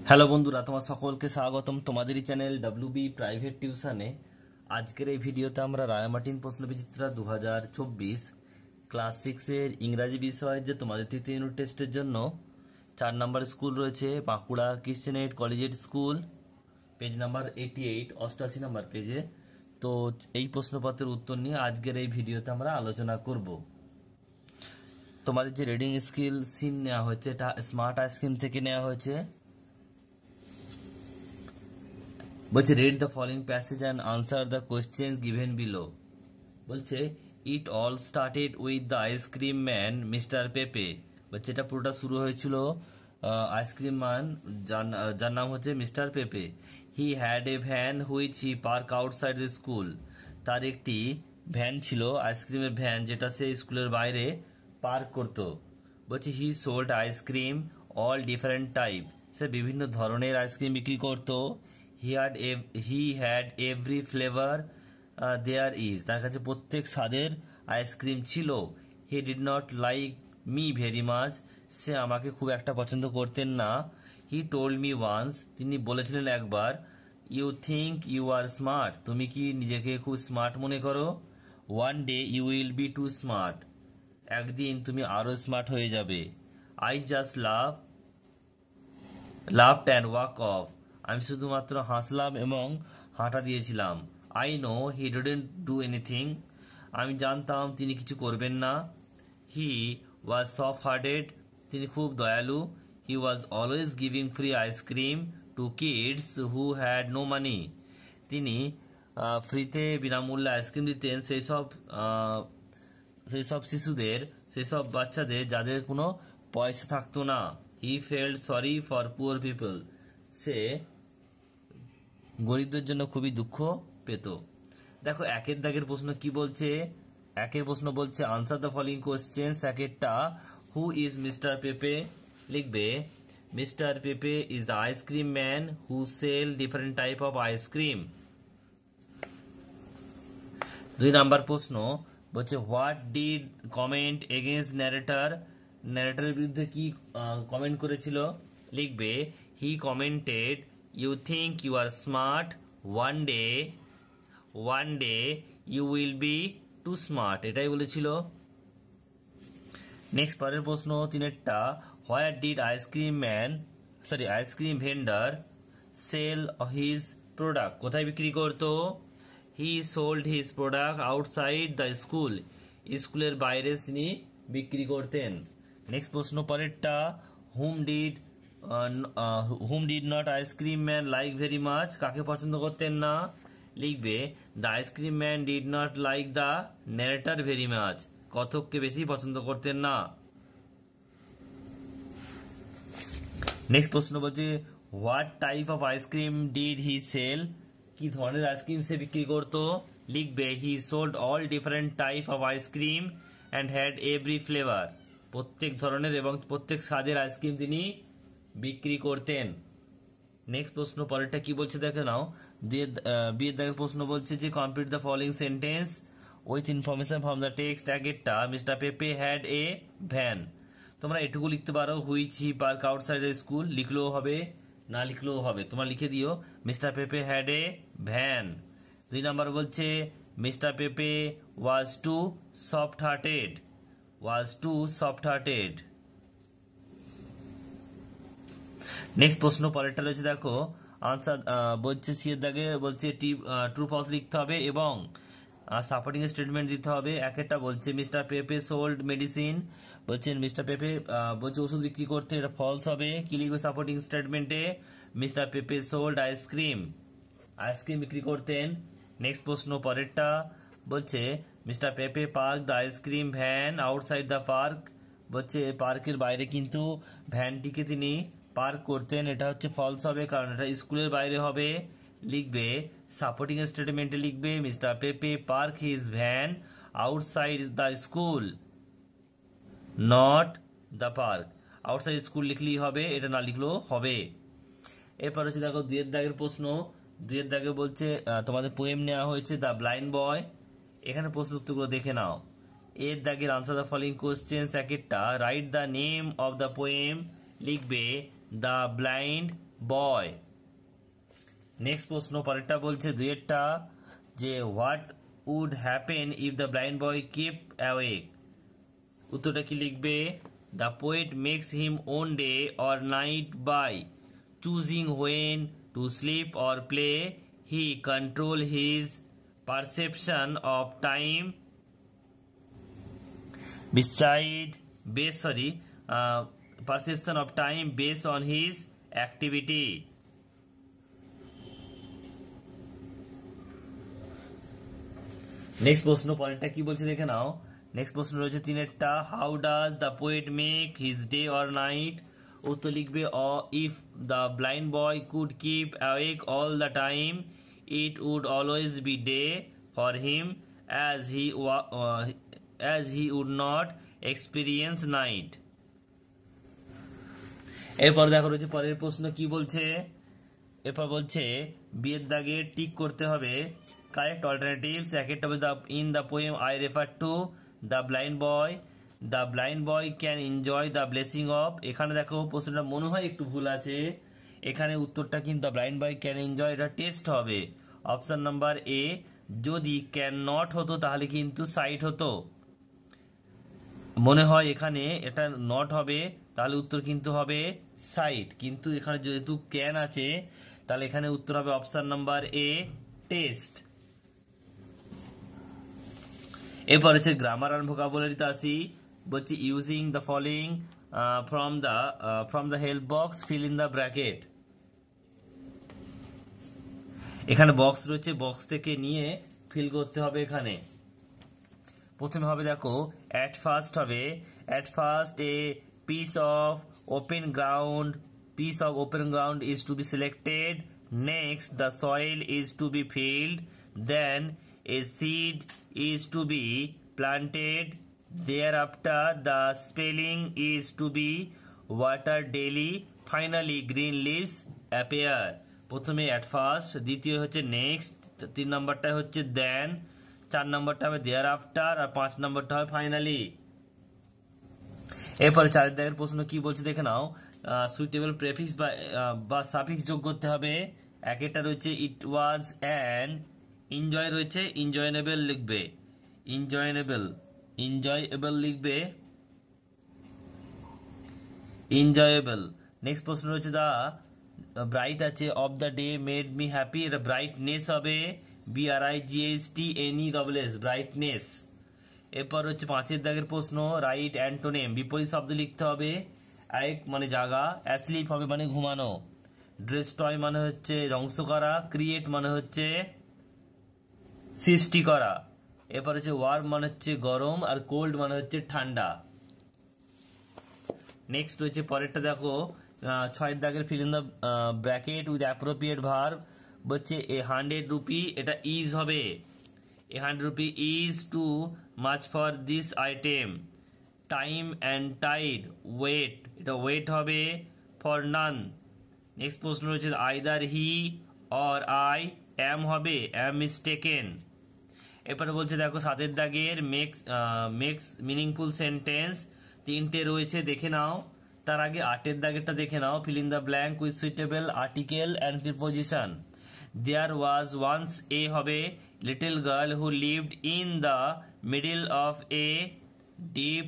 Hello বন্ধুরা, তোমার সকলকে স্বাগতম তোমাদেরই চ্যানেল ডব্লিউবি প্রাইভেট টিউশনে। আজকের এই ভিডিওতে আমরা রায়মার্টিন প্রশ্নবিচিত্রা 2024 ক্লাস 6-এর ইংরাজি বিষয় যে তোমাদের তৃতীয় ইউনিট টেস্টের জন্য 4 নম্বর স্কুল রয়েছে Bankura Christian aid collegiate school, page number 88, 88 number পেজে। তো এই প্রশ্নপত্রের উত্তর নিয়ে আজকের এই ভিডিওতে আমরা আলোচনা করব। তোমাদের যে রিডিং স্কিল সিন নেওয়া হয়েছে এটা স্মার্ট আইসক্রিম থেকে নেওয়া হয়েছে। বলছে read the following passage and answer the questions given below। বলছে it all started with the ice cream man Mr. Pepe। বলছে এটা পুরোটা শুরু হয়েছিল আইসক্রিম ম্যান যার নাম হচ্ছে মিস্টার পেপে। He had a van which he park outside the school. তার একটি ভ্যান ছিল, আইসক্রিমের ভ্যান, যেটা সে স্কুলের বাইরে পার্ক করত। বলছে he sold ice cream all different type. সে বিভিন্ন ধরনের আইসক্রিম বিক্রি করতো। He had every flavour there is. তার কাছে প্রত্যেক স্বাদের আইসক্রিম ছিল। He did not like me very much. সে আমাকে খুব একটা পছন্দ করতেন না। He told me once. তিনি বলেছিলেন একবার, you think you are smart. তুমি কি নিজেকে খুব স্মার্ট মনে করো? One day you will be too smart. একদিন তুমি আরো স্মার্ট হয়ে যাবে। I just loved and walk off. আমি শুধুমাত্র হাসলাম এবং হাঁটা দিয়েছিলাম। I know he didn't do anything. আমি জানতাম তিনি কিছু করবেন না। He was soft hearted. তিনি খুব দয়ালু। He was always giving free ice cream to kids who had no money. তিনি ফ্রিতে বিনামূল্যে আইসক্রিম দিতেন সেই সব শিশুদের, সেই সব বাচ্চাদের যাদের কোনো পয়সা থাকতো না। He felt sorry for poor people. সে গরিবদের জন্য খুবই দুঃখ পেত। দেখো একের দাগের প্রশ্ন কি বলছে। একের প্রশ্ন বলছে আনসার দ্য ফলোইং কোশ্চেন্স। একেরটা হু ইজ মিস্টার পেপে। লিখবে mister Pepe is the ice cream man who sell different type of ice cream. 2 number প্রশ্ন বলছে what did comment against narrator. ন্যারেটরের বিরুদ্ধে কি কমেন্ট করেছিল? লিখবে he commented you think you are smart, one day you will be too smart. এটাই বলেছিল। Next পরের প্রশ্ন তিনেরটা where did ice cream vendor sell his product. কোথায় বিক্রি করতো? He sold his product outside the school. স্কুলের বাইরে তিনি বিক্রি করতেন। নেক্সট প্রশ্ন পরেরটা whom did not ice cream man like very much. কাকে পছন্দ করতেন না? লিখবে the ice cream man did not like the narrator very much. কথককে বেশি পছন্দ করতেন না। নেক্সট প্রশ্ন বলছে what type of ice cream did he sell. কি ধরনের আইসক্রিম সে বিক্রি করতো? লিখবে he sold all different type of ice cream and had every flavour. প্রত্যেক ধরনের এবং প্রত্যেক স্বাদের আইসক্রিম তিনি বিক্রি করতেন। নেক্সট প্রশ্ন পরেরটা কি বলছে দেখে নাও। বিয়ের দাগের প্রশ্ন বলছে যে complete the following sentence with information from the text. আগেরটা mister Pepe had a van. তোমরা এটুকু লিখতে পারো which he park outside the school. লিখলেও হবে, না লিখলেও হবে, তোমরা লিখে দিও mister Pepe had a van. 2 number বলছে মিস্টার পেপে ওয়াজ টু সফট হার্টেড। নেক্সট প্রশ্ন পরেরটা রয়েছে দেখো আনসার বলছে সি এর দাগে বলছে ট্রু ফলস লিখতে হবে এবং সাপোর্টিং স্টেটমেন্ট দিতে হবে। একেরটা বলছে মিস্টার পেপে সোল্ড মেডিসিন। বলছেন মিস্টার পেপে বলছে ওষুধ বিক্রি করতে, এটা ফলস হবে। কি লিখবে সাপোর্টিং স্টেটমেন্টে? মিস্টার পেপে সোল্ড আইসক্রিম বিক্রি করতেন। নেক্সট প্রশ্ন পরেরটা বলছে mister Pepe park the ice cream van outside the park. বলছে পার্কের বাইরে কিন্তু ভ্যানটিকে তিনি পার্ক করতেন। এটা হচ্ছে ফলস হবে কারণ এটা স্কুলের বাইরে হবে। লিখবে সাপোর্টিং স্টেটমেন্টে লিখবে mister Pepe park his van outside the school not the park. Outside school লিখলেই হবে, এটা না লিখলেও হবে। এরপর হচ্ছে দেখো 2 এর দাগের প্রশ্ন। 2 এর দাগে বলছে তোমাদের পোয়েম নেওয়া হয়েছে দ্য ব্লাইন্ড বয়। এখানে প্রশ্ন উত্তরগুলো দেখে নাও। এর দাগের আনসার দ্য ফলোইং কোশ্চেন্স। একেরটা write the name of the poem. লিখবে দ্য ব্লাইন্ড বয়। নেক্সট প্রশ্ন পরেরটা বলছে দুইয়েরটা যে what would happen if the blind boy keep awake. উত্তরটা কি লিখবে? The poet makes him own day or night by choosing when to sleep or play. He control his perception of time perception of time based on his activity. Next প্রশ্ন পরেরটা কি বলছে দেখে নাও। Next প্রশ্ন রয়েছে তিনেরটা, how does the poet make his day or night. উত্তর লিখবে if the blind boy could keep awake all the time it would always be day for him as he would not experience night. এরপর দেখো রয়েছে পরের প্রশ্ন কি বলছে। এরপর বলছে বিয়ের দাগে টিক করতে হবে কারেক্ট অল্টারনেটিভস। একটা in the poem I refer to the blind boy can enjoy the blessing of. এখানে দেখো প্রশ্নটা মনে হয় একটু ভুল আছে, এখানে উত্তরটা কিন্তু the blind boy can enjoy, এটা টেস্ট হবে। অপশন নাম্বার এ, যদি ক্যান নট হতো তাহলে কিন্তু সাইট হতো। মনে হয় এখানে এটা নট হবে, তাহলে উত্তর কিন্তু হবে সাইট, কিন্তু এখানে যেহেতু ক্যান আছে তাহলে এখানে উত্তর হবে অপশন নাম্বার এ, টেস্ট। এরপর হচ্ছে গ্রামার আর ভোকাবুলারিতে আসি। বলছি using the following from the help box, feel in the bracket. এখানে বক্স রয়েছে, বক্স থেকে নিয়ে ফিল করতে হবে। এখানে প্রথমে হবে দেখো অ্যাট ফার্স্ট হবে, at first a piece of open ground is to be selected. Next the soil is to be filled. Then a seed is to be planted. Thereafter the spelling is to be watered daily. Finally green leaves appear. প্রথমে at first, দ্বিতীয় হচ্ছে next, 3 নম্বরটা হচ্ছে দেন, 4 নম্বরটা হবে দেয়ার after, আর 5 নম্বরটা হবে finally. এরপরে 4 দাগের প্রশ্ন কি বলছে দেখে নাও। সুইটেবল প্রেফিক্স বা সাফিক্স যোগ করতে হবে। একটা রয়েছে ইট ওয়াজ অ্যান, এনজয় রয়েছে এনজয়েনেবল লিখবে, এনজয়েবল লিখবে এনজয়েবল। নেক্সট প্রশ্ন রয়েছে দা ব্রাইট আছে, of the day made me happy, এটা ব্রাইটনেস হবে, BRIGHTNESS, ব্রাইটনেস। এরপর হচ্ছে 5 দাগের প্রশ্ন, রাইট অ্যান্টোনিম, বিপরীত শব্দ লিখতে হবে। এক মানে জাগা, অ্যাসলিপ হবে মানে ঘুমানো, ড্রেস্ট্রয় মানে হচ্ছে ধ্বংস করা, ক্রিয়েট মানে হচ্ছে সৃষ্টি করা। এরপর হচ্ছে ওয়ার্ম মানে হচ্ছে গরম, আর কোল্ড মানে হচ্ছে ঠান্ডা। নেক্সট হচ্ছে পরেরটা দেখো 6 দাগের fill in the bracket with appropriate verb. বলছে 100 রুপি, এটা ইজ হবে, 100 rupee is too much for this item. Time and tide, wait, এটা ওয়েট হবে, ফর নান। নেক্সট প্রশ্ন রয়েছে either he or I am হবে, অ্যাম মিস্টেকেন। এরপরে বলছে দেখো 7 দাগের মেক্স মিনিংফুল সেন্টেন্স, 3টে রয়েছে দেখে নাও। তার আগে 8 দাগেরটা দেখে নাও, fill in the blank with suitable article and preposition. There was once a হবে, little girl who lived in the middle of a deep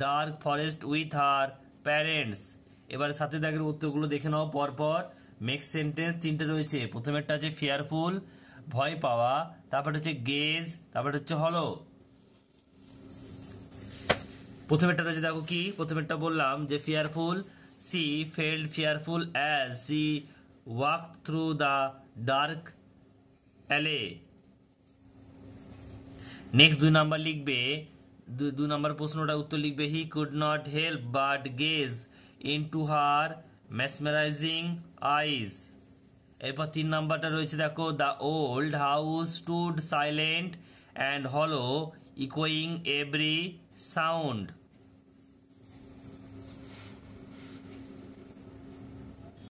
dark forest with her parents. এবারে 7 দাগের উত্তরগুলো দেখে নাও পরপর। মেক্স সেন্টেন্স 3টে রয়েছে, প্রথমেরটা হচ্ছে ফিয়ারফুল, ভয় পাওয়া, তারপরে হচ্ছে গেজ, তারপরে হচ্ছে হলো। প্রথমেরটা রয়েছে দেখো কি, প্রথমেরটা বললাম যে fearful, she felt fearful as she walk through the dark alley. Next 2 number লিখবে, 2 নাম্বার প্রশ্নটা উত্তর লিখবে he could not help but gaze into her mesmerising eyes. এরপর 3 নাম্বারটা রয়েছে দেখো, the old house stood silent and hollow ইকোয়িং every sound.